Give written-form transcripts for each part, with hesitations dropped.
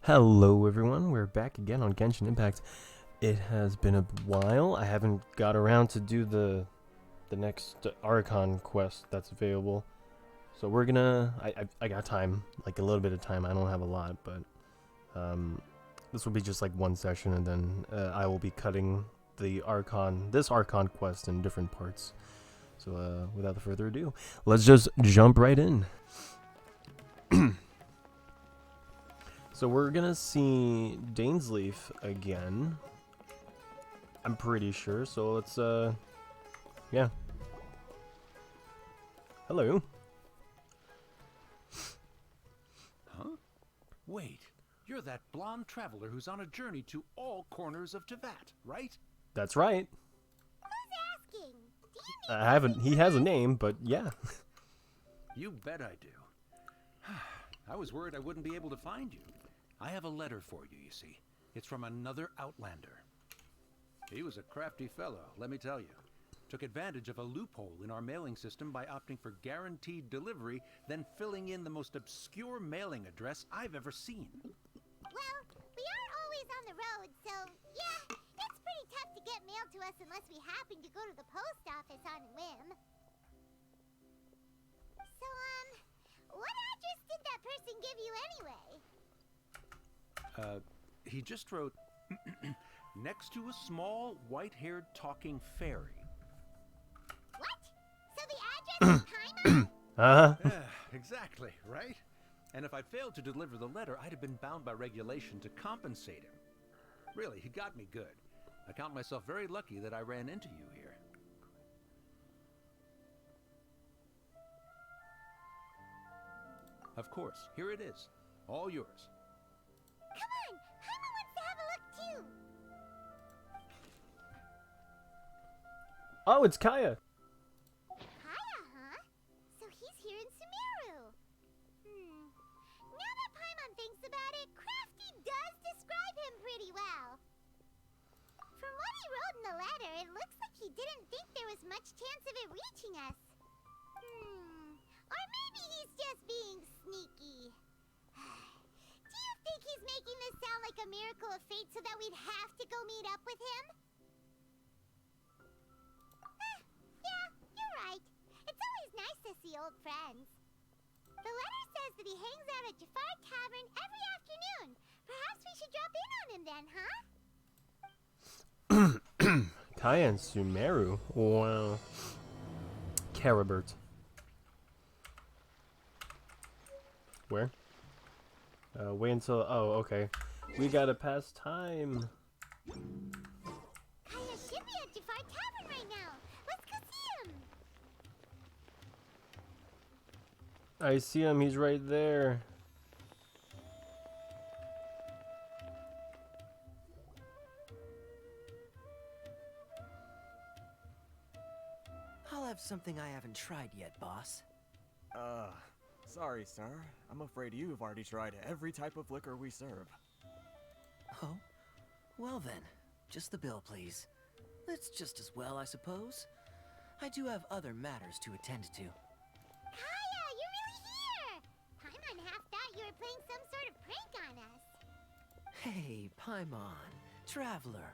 Hello everyone, we're back again on Genshin Impact. It has been a while. I haven't got around to do the next Archon quest that's available. So we're gonna I got time, like a little bit of time. I don't have a lot, but this will be just like one session, and then I will be cutting the this Archon quest in different parts. So without further ado, let's just jump right in. So we're gonna see Dainsleif again. I'm pretty sure. So let's yeah. Hello. Huh? Wait, you're that blonde traveler who's on a journey to all corners of Teyvat, right? That's right. Who's asking? I haven't. He has a name, but yeah. You bet I do. I was worried I wouldn't be able to find you. I have a letter for you, you see. It's from another Outlander. He was a crafty fellow, let me tell you. Took advantage of a loophole in our mailing system by opting for guaranteed delivery, then filling in the most obscure mailing address I've ever seen. Well, we aren't always on the road, so yeah, it's pretty tough to get mail to us unless we happen to go to the post office on a whim. So, what address did that person give you anyway? He just wrote, next to a small, white-haired talking fairy. What? So the address is Paimon? Yeah, exactly, right? And if I'd failed to deliver the letter, I'd have been bound by regulation to compensate him. Really, he got me good. I count myself very lucky that I ran into you here. Of course, here it is. All yours. Come on, Paimon wants to have a look too. Oh, it's Kaya. Kaya, huh? So he's here in Sumeru. Now that Paimon thinks about it, Crafty does describe him pretty well. From what he wrote in the letter, it looks like he didn't think there was much chance of it reaching us. Or maybe he's just being sneaky. Do you think he's making this sound like a miracle of fate so that we'd have to go meet up with him? Yeah, you're right. It's always nice to see old friends. The letter says that he hangs out at Jafar Tavern every afternoon. Perhaps we should drop in on him then, huh? Kaya and Sumeru. Wow. Caribert. Where? Wait until. Oh, okay. We gotta pass time. Kaya should be at Jafar Tavern right now. Let's go see him. I see him. He's right there. I'll have something I haven't tried yet, boss. Sorry, sir. I'm afraid you've already tried every type of liquor we serve. Oh? Well then, just the bill, please. That's just as well, I suppose. I do have other matters to attend to. Kaya, you're really here. Paimon half thought you were playing some sort of prank on us. Hey, Paimon, traveler.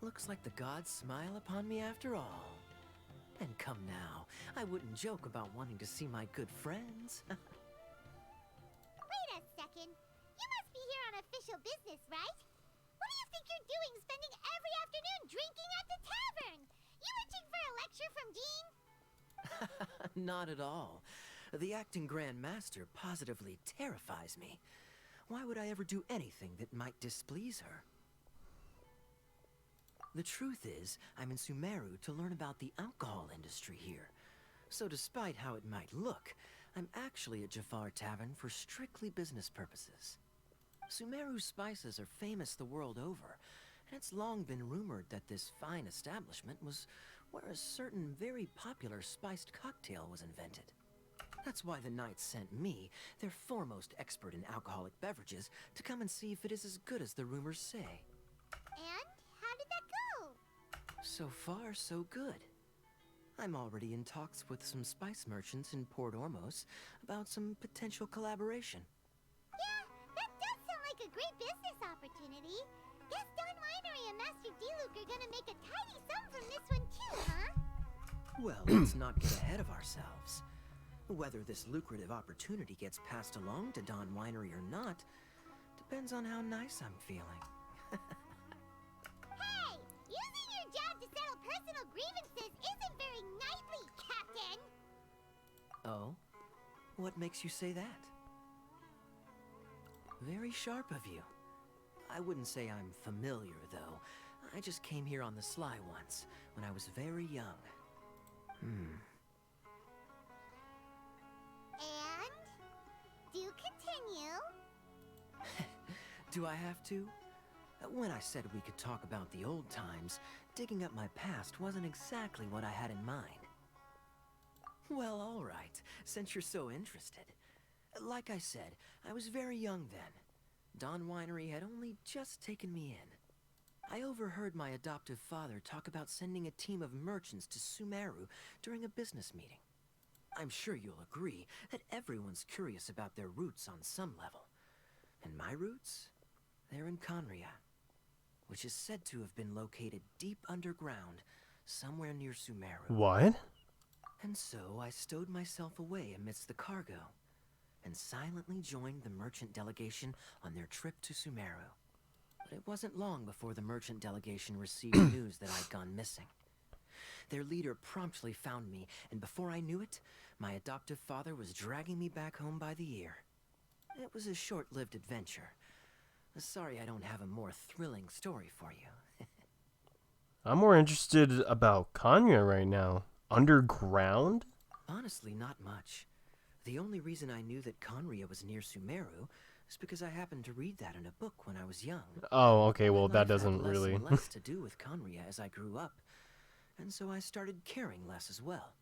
Looks like the gods smile upon me after all. And come now, I wouldn't joke about wanting to see my good friends. Wait a second. You must be here on official business, right? What do you think you're doing spending every afternoon drinking at the tavern? You itching for a lecture from Jean? Not at all. The acting Grand Master positively terrifies me. Why would I ever do anything that might displease her? The truth is, I'm in Sumeru to learn about the alcohol industry here. So despite how it might look, I'm actually at Jafar Tavern for strictly business purposes. Sumeru's spices are famous the world over, and it's long been rumored that this fine establishment was where a certain very popular spiced cocktail was invented. That's why the Knights sent me, their foremost expert in alcoholic beverages, to come and see if it is as good as the rumors say. And how did that go? So far, so good. I'm already in talks with some spice merchants in Port Ormos about some potential collaboration. Yeah, that does sound like a a great business opportunity. Guess Don Winery and Master D-Luke are gonna make a tidy sum from this one too, huh? Well, let's not get ahead of ourselves. Whether this lucrative opportunity gets passed along to Don Winery or not depends on how nice I'm feeling. Hey! Using your job to settle personal grievances isn't very knightly, Captain! Oh? What makes you say that? Very sharp of you. I wouldn't say I'm familiar, though. I just came here on the sly once, when I was very young. And? Do continue. Do I have to? When I said we could talk about the old times, digging up my past wasn't exactly what I had in mind. Well, all right, since you're so interested. Like I said, I was very young then. Don Winery had only just taken me in. I overheard my adoptive father talk about sending a team of merchants to Sumeru during a business meeting. I'm sure you'll agree that everyone's curious about their roots on some level. And my roots? They're in Conria, which is said to have been located deep underground, somewhere near Sumeru. What? And so I stowed myself away amidst the cargo, and silently joined the merchant delegation on their trip to Sumeru. But it wasn't long before the merchant delegation received news that I'd gone missing. Their leader promptly found me, and before I knew it, my adoptive father was dragging me back home by the ear. It was a short-lived adventure. Sorry I don't have a more thrilling story for you. I'm more interested about Kanya right now. Underground? Honestly, not much. The only reason I knew that Conria was near Sumeru is because I happened to read that in a book when I was young. Oh, okay, well, My that life had doesn't less really... and less to do with Conria as I grew up, and so I started caring less as well.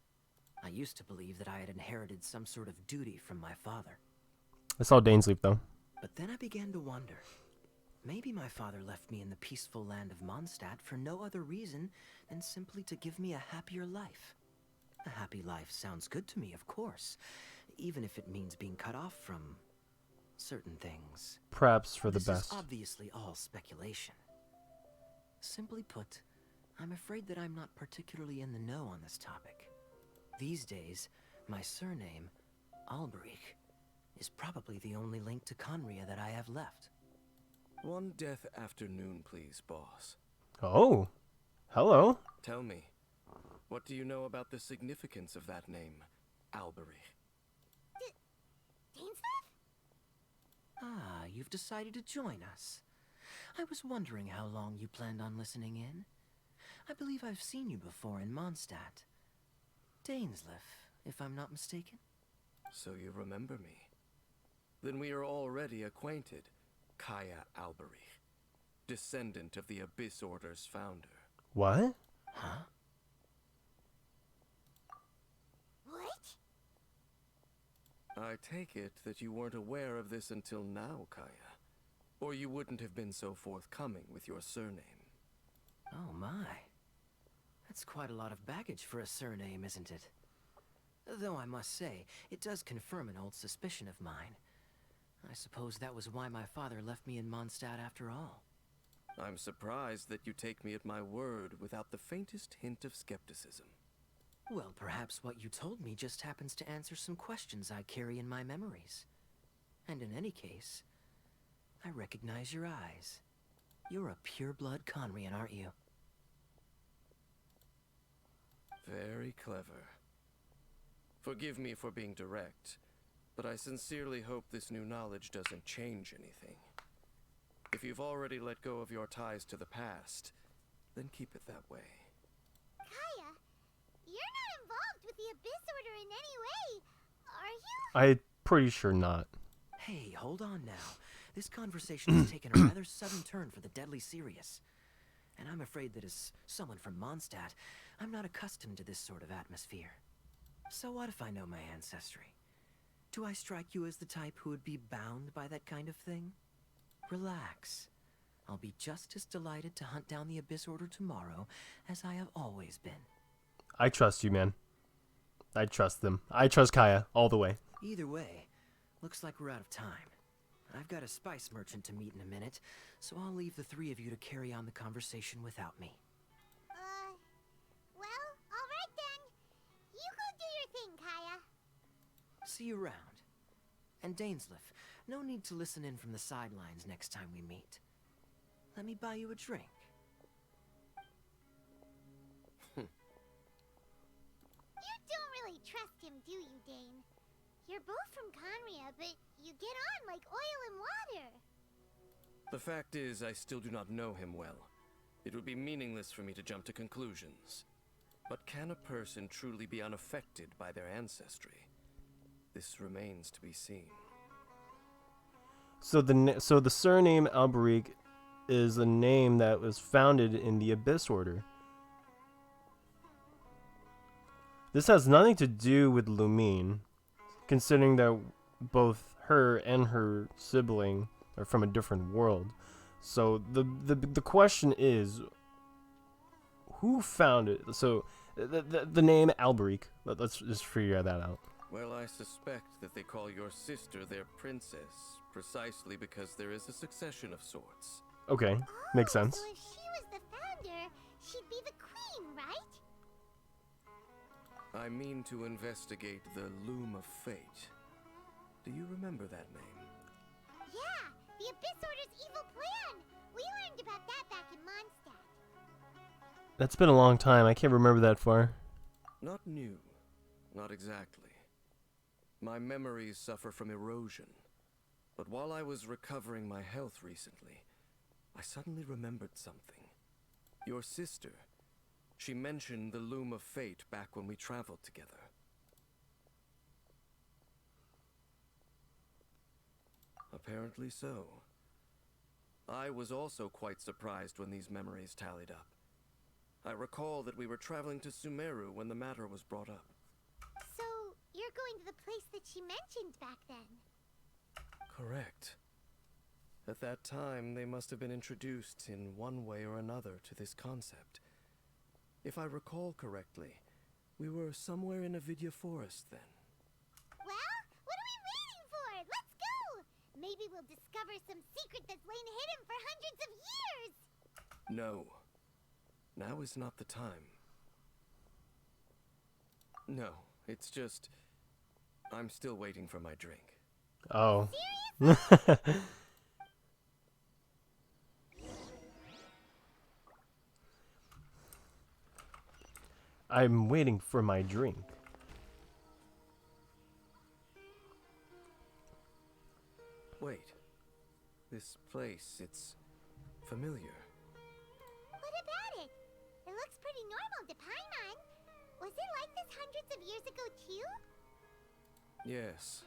I used to believe that I had inherited some sort of duty from my father. I saw Dainsleep, though. But then I began to wonder. Maybe my father left me in the peaceful land of Mondstadt for no other reason than simply to give me a happier life. A happy life sounds good to me, of course, even if it means being cut off from certain things. Perhaps for the This best. is obviously all speculation. Simply put, I'm afraid that I'm not particularly in the know on this topic. These days, my surname, Alberich, is probably the only link to Conria that I have left. One death afternoon, please, boss. Oh, hello. Tell me, what do you know about the significance of that name, Alberich? Dainsleif? Ah, you've decided to join us. I was wondering how long you planned on listening in. I believe I've seen you before in Mondstadt. Dainsleif, if I'm not mistaken. So you remember me. Then we are already acquainted. Kaya Alberich, descendant of the Abyss Order's founder. What? Huh? What? I take it that you weren't aware of this until now, Kaya. Or you wouldn't have been so forthcoming with your surname. Oh my. That's quite a lot of baggage for a surname, isn't it? Though I must say, it does confirm an old suspicion of mine. I suppose that was why my father left me in Mondstadt after all. I'm surprised that you take me at my word without the faintest hint of skepticism. Well, perhaps what you told me just happens to answer some questions I carry in my memories. And in any case, I recognize your eyes. You're a pure-blood Conrian, aren't you? Very clever. Forgive me for being direct, but I sincerely hope this new knowledge doesn't change anything. If you've already let go of your ties to the past, then keep it that way. Kaya, you're not involved with the Abyss Order in any way, are you? I'm pretty sure not. Hey, hold on now. This conversation has taken a rather sudden turn for the deadly serious. And I'm afraid that as someone from Mondstadt, I'm not accustomed to this sort of atmosphere. So what if I know my ancestry? Do I strike you as the type who would be bound by that kind of thing? Relax. I'll be just as delighted to hunt down the Abyss Order tomorrow as I have always been. I trust you, man. I trust them. I trust Kaya all the way. Either way, looks like we're out of time. I've got a spice merchant to meet in a minute, so I'll leave the three of you to carry on the conversation without me. Well, alright then. You go do your thing, Kaya. See you around. And Dainsleif, no need to listen in from the sidelines next time we meet. Let me buy you a drink. You don't really trust him, do you, Dane? You're both from Conria, but you get on like oil and water. The fact is, I still do not know him well. It would be meaningless for me to jump to conclusions. But can a person truly be unaffected by their ancestry? This remains to be seen. So the surname Alberic is a name that was founded in the Abyss Order. This has nothing to do with Lumine, considering that both her and her sibling are from a different world. So the question is, who founded? So the name Alberic. Let's just figure that out. Well, I suspect that they call your sister their princess, precisely because there is a succession of sorts. Okay, makes sense. So if she was the founder, she'd be the queen, right? I mean to investigate the Loom of Fate. Do you remember that name? Yeah, the Abyss Order's evil plan. We learned about that back in Mondstadt. That's been a long time. I can't remember that far. Not new. Not exactly. My memories suffer from erosion. But while I was recovering my health recently, I suddenly remembered something. Your sister. She mentioned the Loom of Fate back when we traveled together. Apparently so. I was also quite surprised when these memories tallied up. I recall that we were traveling to Sumeru when the matter was brought up. So, you're going to the place that she mentioned back then? Correct. At that time, they must have been introduced in one way or another to this concept. If I recall correctly, we were somewhere in Avidya Forest then. Well, what are we waiting for? Let's go! Maybe we'll discover some secret that's lain hidden for hundreds of years! No. Now is not the time. No, it's just... I'm still waiting for my drink. Oh. I'm waiting for my drink. Wait. This place, it's familiar. What about it? It looks pretty normal to Paimon. Was it like this hundreds of years ago too? Yes.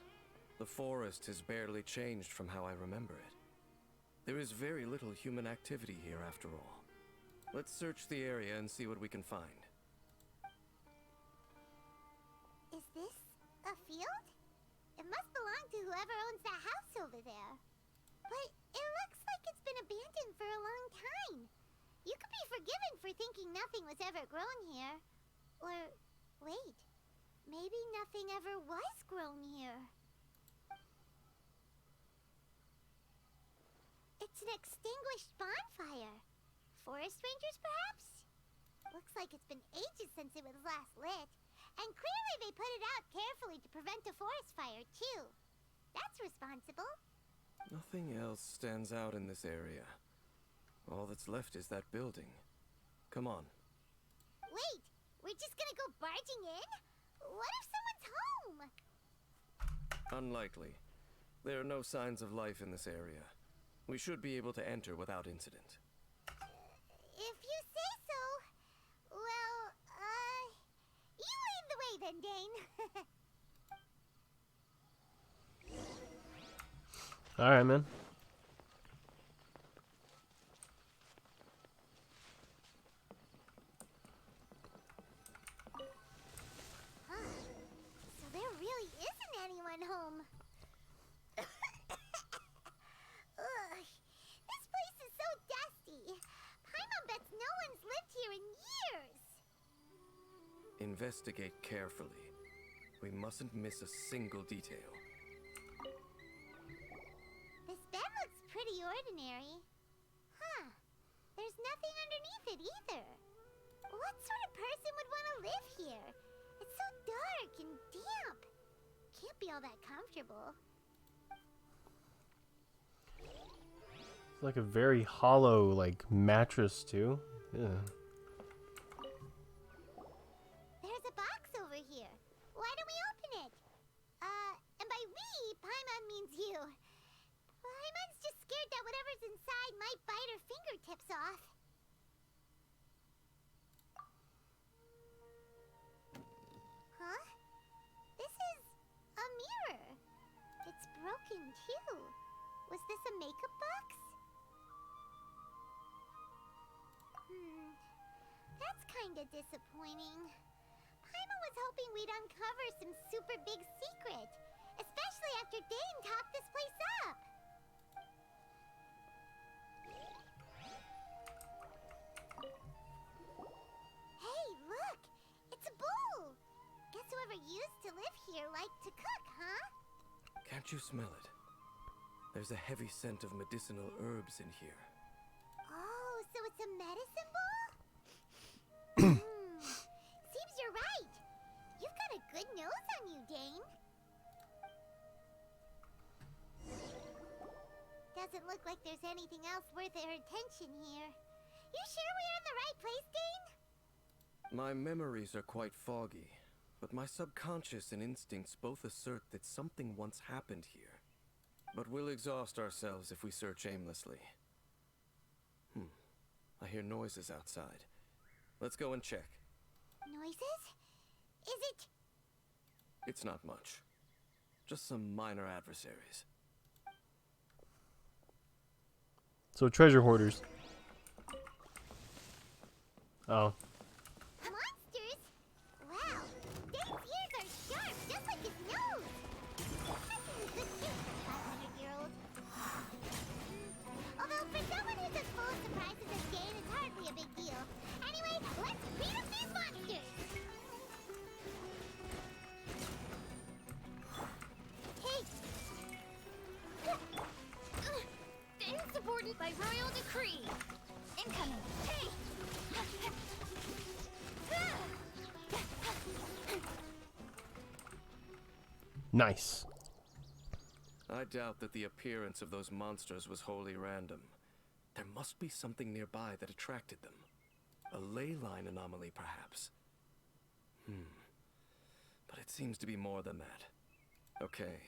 The forest has barely changed from how I remember it. There is very little human activity here after all. Let's search the area and see what we can find. Is this a field? It must belong to whoever owns that house over there. But it looks like it's been abandoned for a long time. You could be forgiven for thinking nothing was ever grown here. Or, wait, maybe nothing ever was grown here. It's an extinguished bonfire. Forest rangers, perhaps? Looks like it's been ages since it was last lit. And clearly they put it out carefully to prevent a forest fire, too. That's responsible. Nothing else stands out in this area. All that's left is that building. Come on. Wait, we're just gonna go barging in? What if someone's home? Unlikely. There are no signs of life in this area. We should be able to enter without incident. If you say so. Well, you lead the way then, Dane. Alright, man. Huh. So there really isn't anyone home. Ugh. This place is so dusty. Paimon bets no one's lived here in years. Investigate carefully. We mustn't miss a single detail. This ordinary. Huh. There's nothing underneath it either. What sort of person would want to live here? It's so dark and damp. Can't be all that comfortable. It's like a very hollow, like, mattress, too. Yeah. There's a box over here. Why don't we open it? And by we, Paimon means you. Paimon's just scared that whatever's inside might bite her fingertips off. Huh? This is a mirror. It's broken too. Was this a makeup box? That's kinda disappointing. Paimon was hoping we'd uncover some super big secret, especially after Dane talked this place up. Hey, look! It's a bowl! Guess whoever used to live here liked to cook, huh? Can't you smell it? There's a heavy scent of medicinal herbs in here. Oh, so it's a medicine bowl? Seems you're right. You've got a good nose on you, Dane. Doesn't look like there's anything else worth our attention here. You sure we're in the right place, Dane? My memories are quite foggy, but my subconscious and instincts both assert that something once happened here. But we'll exhaust ourselves if we search aimlessly. I hear noises outside. Let's go and check. Noises? Is it... It's not much. Just some minor adversaries. So treasure hoarders. Oh. monsters? Wow, Dane's ears are sharp, just like his nose. That's a good shoot for 500-year-old. Although for someone who's as full of surprises as Dane, it's hardly a big deal. Anyway, let's beat up these monsters! Hey! Dane supported by royal decree. Incoming. Hey! Nice. I doubt that the appearance of those monsters was wholly random. There must be something nearby that attracted them. A ley line anomaly, perhaps. But it seems to be more than that. Okay.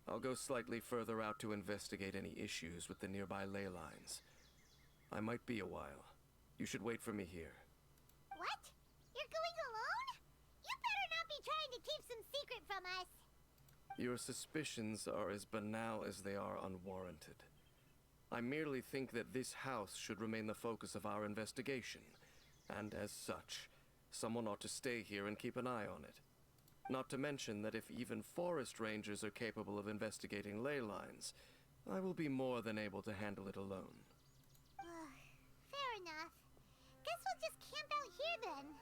I'll go slightly further out to investigate any issues with the nearby ley lines. I might be a while. You should wait for me here. What? You're going alone? You better not be trying to keep some secret from us. Your suspicions are as banal as they are unwarranted. I merely think that this house should remain the focus of our investigation, and as such, someone ought to stay here and keep an eye on it. Not to mention that if even forest rangers are capable of investigating ley lines, I will be more than able to handle it alone. Fair enough. Guess we'll just camp out here then.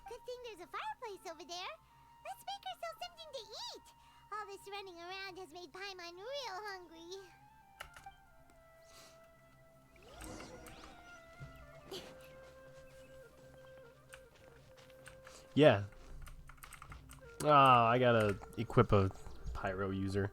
Good thing there's a fireplace over there. Let's make ourselves something to eat. All this running around has made Paimon real hungry. Yeah. Ah, I gotta equip a pyro user.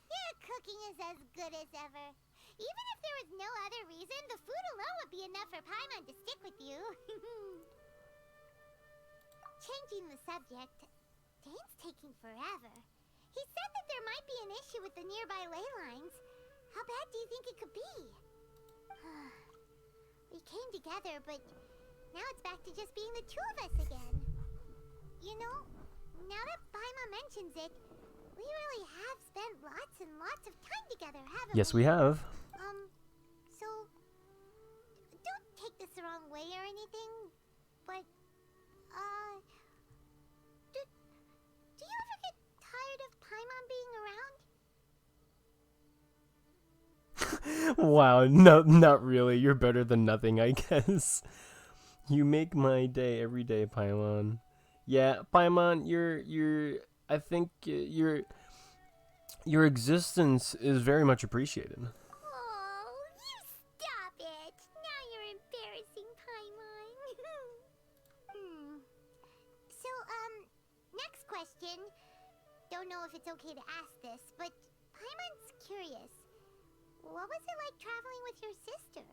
Your cooking is as good as ever. Even if there was no other reason, the food alone would be enough for Paimon to stick with you. Changing the subject, Dane's taking forever. He said that there might be an issue with the nearby ley lines. How bad do you think it could be? We came together, but now it's back to just being the two of us again. You know, now that Paimon mentions it, we really have spent lots and lots of time together, haven't we? Yes, we have. So, don't take this the wrong way or anything, but, Wow, no, not really. You're better than nothing, I guess. You make my day every day, Paimon. Yeah, Paimon, I think your existence is very much appreciated. Oh, you stop it. Now you're embarrassing, Paimon. So, next question. Don't know if it's okay to ask this, but Paimon's curious. What was it like traveling with your sister?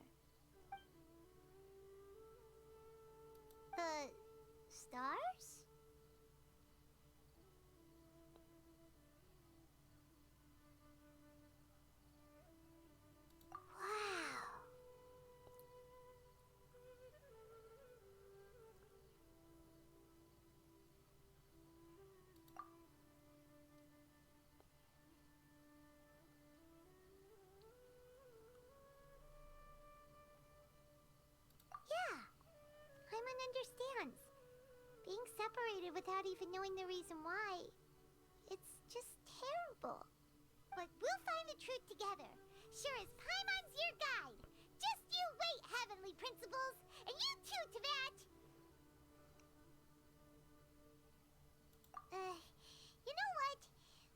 The stars? Wow. Yeah, Paimon understands. Being separated without even knowing the reason why, it's just terrible. But we'll find the truth together. Sure as Paimon's your guide. Just you wait, Heavenly Principles, and you too, Teyvat. You know what?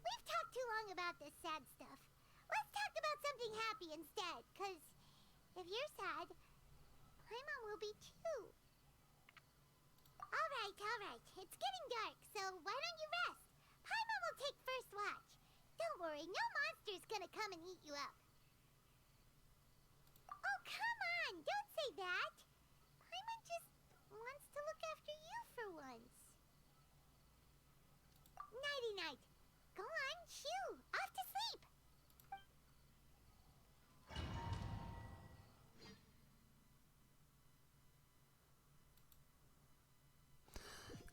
We've talked too long about this sad stuff. Let's talk about something happy instead, 'cause if you're sad, Paimon will be too. Alright. It's getting dark, so why don't you rest? Paimon will take first watch. Don't worry, no monster's gonna come and eat you up. Oh, come on! Don't say that! Paimon just wants to look after you for once. Nighty-night. Go on, shoo! Off to sleep!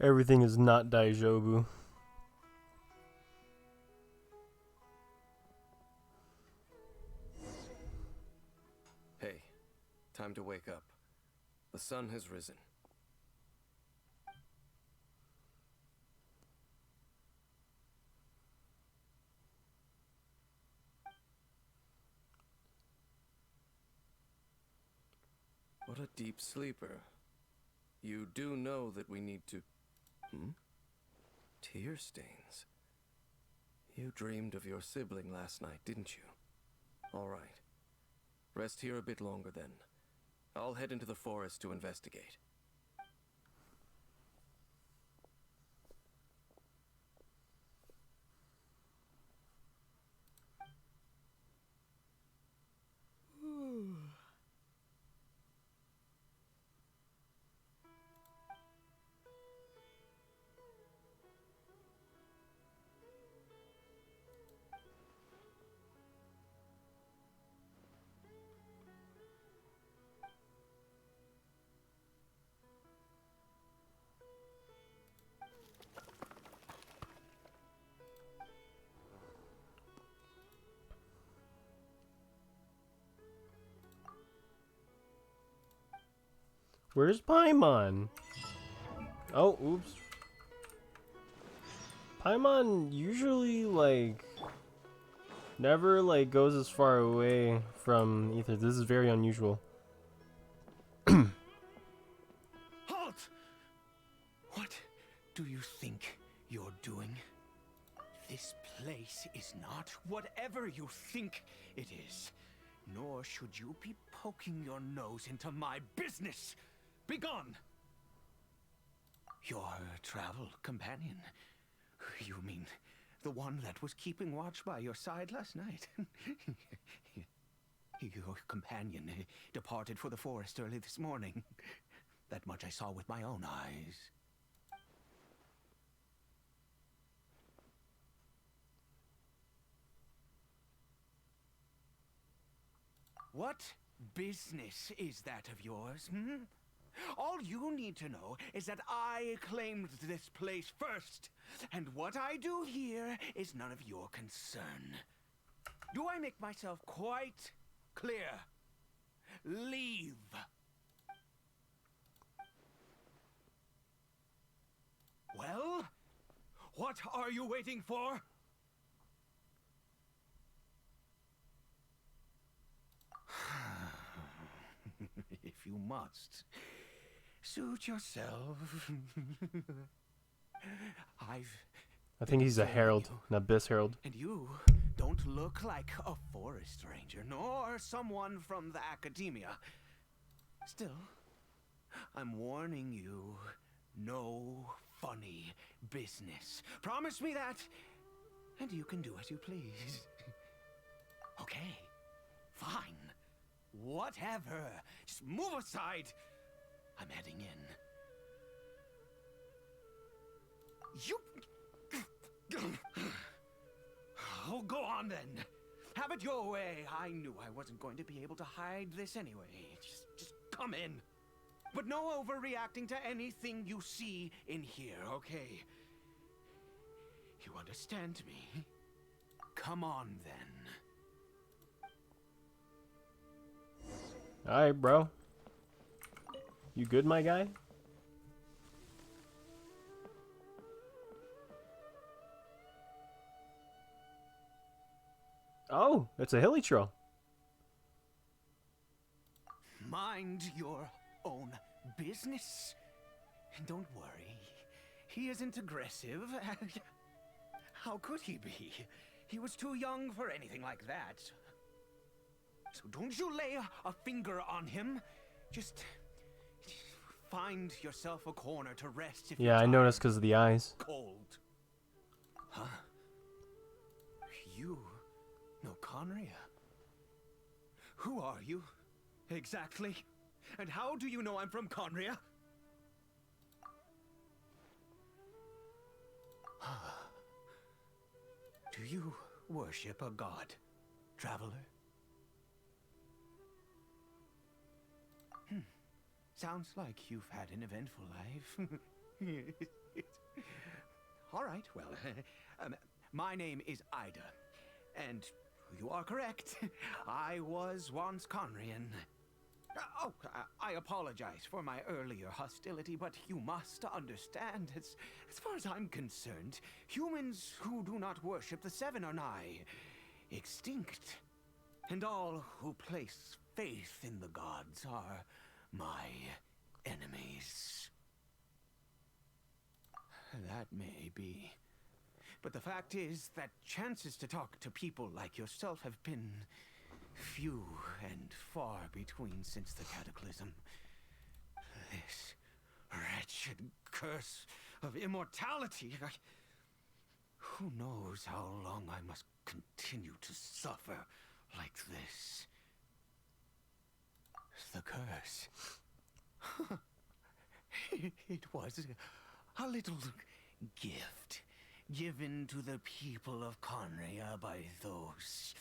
Everything is not Daijobu. Hey, time to wake up. The sun has risen. What a deep sleeper. You do know that we need to... Tear stains. You dreamed of your sibling last night, didn't you? All right. Rest here a bit longer then. I'll head into the forest to investigate. Where's Paimon? Oh, oops. Paimon usually, like, never, like, goes as far away from Ether. This is very unusual. Halt! What do you think you're doing? This place is not whatever you think it is. Nor should you be poking your nose into my business. Begone! Your travel companion. You mean the one that was keeping watch by your side last night? Your companion departed for the forest early this morning. That much I saw with my own eyes. What business is that of yours, All you need to know is that I claimed this place first, and what I do here is none of your concern. Do I make myself quite clear? Leave. Well, what are you waiting for? if you must. Suit yourself. I think he's a following herald, you, an abyss herald. and you don't look like a forest ranger, nor someone from the academia. Still, I'm warning you, no funny business. Promise me that, and you can do as you please. Okay, fine. Whatever. Just move aside. I'm heading in. You... Oh, go on then. Have it your way. I knew I wasn't going to be able to hide this anyway. Just come in. But no overreacting to anything you see in here, okay? You understand me? Come on then. Alright, bro. You good, my guy? Oh, it's a hilly trail. Mind your own business. And don't worry, he isn't aggressive. How could he be? He was too young for anything like that. So don't you lay a finger on him. Just find yourself a corner to rest if Yeah, you're I noticed tired. because of the eyes. Cold. Huh? You know Conria? Who are you? Exactly. And how do you know I'm from Conria? Do you worship a god, traveler? Sounds like you've had an eventful life. All right, well, my name is Ida, and you are correct. I was once Conrian. I apologize for my earlier hostility, but you must understand, as far as I'm concerned, humans who do not worship the Seven are nigh extinct. And all who place faith in the gods are my enemies. That may be. But the fact is that chances to talk to people like yourself have been few and far between since the cataclysm. This wretched curse of immortality. Who knows how long I must continue to suffer like this? The curse. It was a little gift given to the people of Conria by those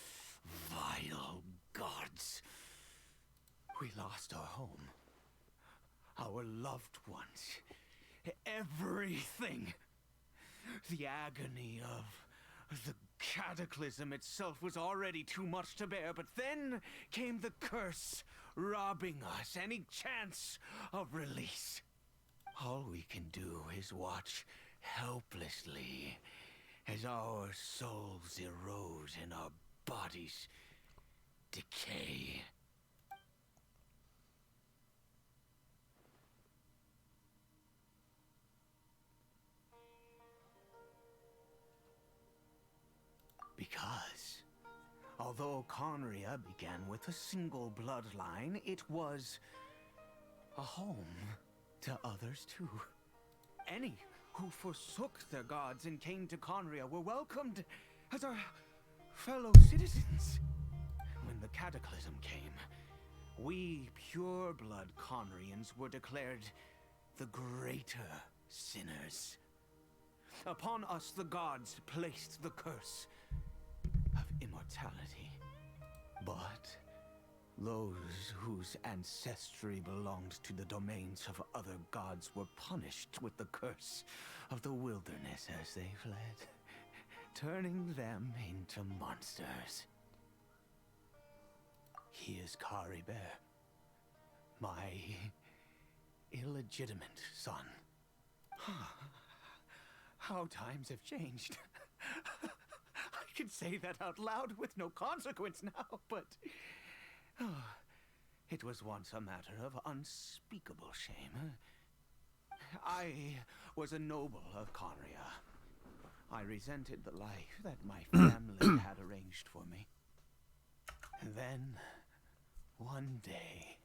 vile gods. We lost our home, our loved ones, everything. The agony of the cataclysm itself was already too much to bear, but then came the curse, robbing us any chance of release. All we can do is watch helplessly as our souls erode and our bodies decay. Because, although Conria began with a single bloodline, it was a home to others too. Any who forsook their gods and came to Conria were welcomed as our fellow citizens. When the cataclysm came, we pure-blood Conrians were declared the greater sinners. Upon us the gods placed the curse of immortality. But those whose ancestry belonged to the domains of other gods were punished with the curse of the wilderness as they fled, turning them into monsters. He is Caribert, my illegitimate son. How times have changed. I can say that out loud with no consequence now, but It was once a matter of unspeakable shame. I was a noble of Conria. I resented the life that my family had arranged for me. And then, one day,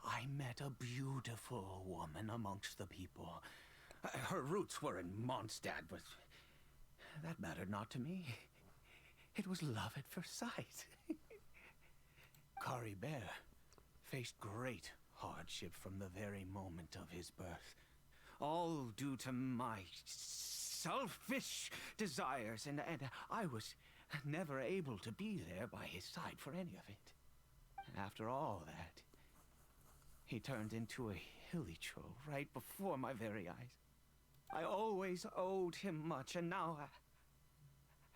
I met a beautiful woman amongst the people. Her roots were in Mondstadt, but that mattered not to me. It was love at first sight. Caribert faced great hardship from the very moment of his birth. All due to my selfish desires, and I was never able to be there by his side for any of it. After all that, he turned into a hilicho right before my very eyes. I always owed him much, and now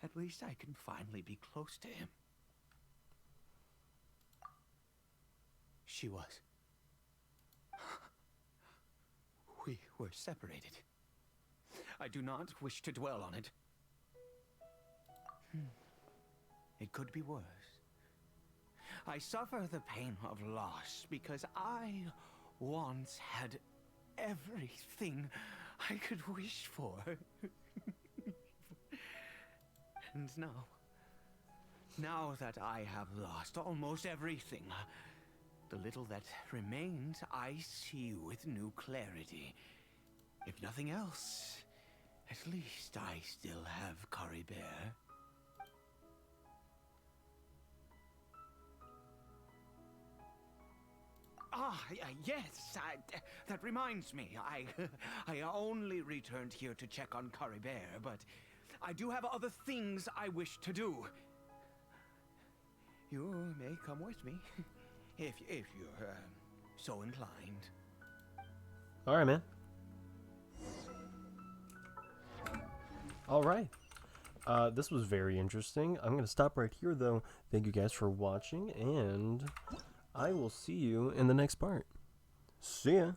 at least I can finally be close to him. She was. We were separated. I do not wish to dwell on it. It could be worse. I suffer the pain of loss because I once had everything I could wish for. And now that I have lost almost everything, the little that remains I see with new clarity. If nothing else, at least I still have Caribert. Yes, that reminds me. I only returned here to check on Caribert, but I do have other things I wish to do. You may come with me, if you're so inclined. All right, man. All right. This was very interesting. I'm going to stop right here, though. Thank you guys for watching, and I will see you in the next part. See ya.